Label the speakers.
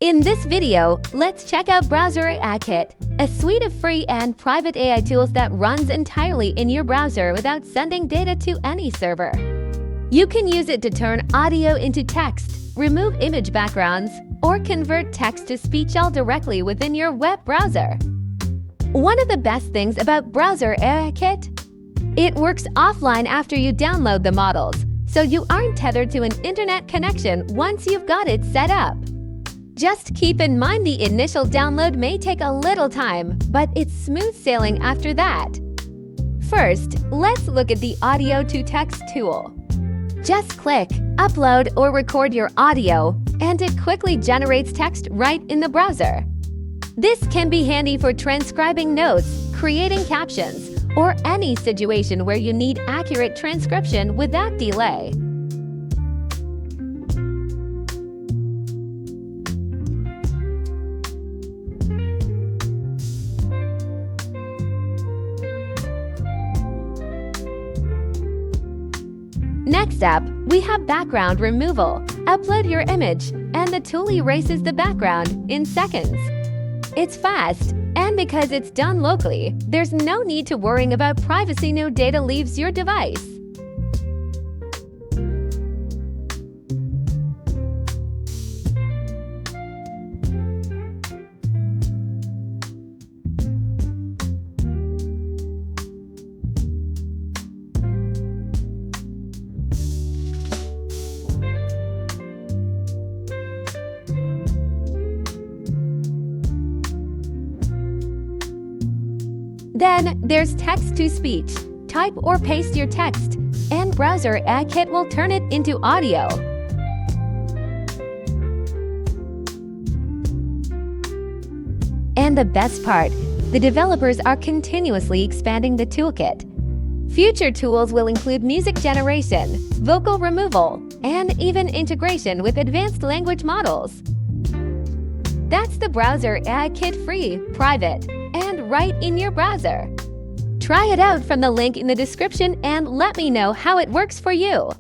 Speaker 1: In this video, let's check out Browser AI Kit, a suite of free and private AI tools that runs entirely in your browser without sending data to any server. You can use it to turn audio into text, remove image backgrounds, or convert text to speech all directly within your web browser. One of the best things about Browser AI Kit? It works offline after you download the models, so you aren't tethered to an internet connection once you've got it set up. Just keep in mind the initial download may take a little time, but it's smooth sailing after that. First, let's look at the Audio to Text tool. Just click Upload or record your audio, and it quickly generates text right in the browser. This can be handy for transcribing notes, creating captions, or any situation where you need accurate transcription without delay. Next up, we have background removal. Upload your image, and the tool erases the background in seconds. It's fast, and because it's done locally, there's no need to worry about privacy. No data leaves your device. Then there's text-to-speech. Type or paste your text, and Browser AI Kit will turn it into audio. And the best part, the developers are continuously expanding the toolkit. Future tools will include music generation, vocal removal, and even integration with advanced language models. That's the Browser AI Kit, free, private, and right in your browser. Try it out from the link in the description and let me know how it works for you.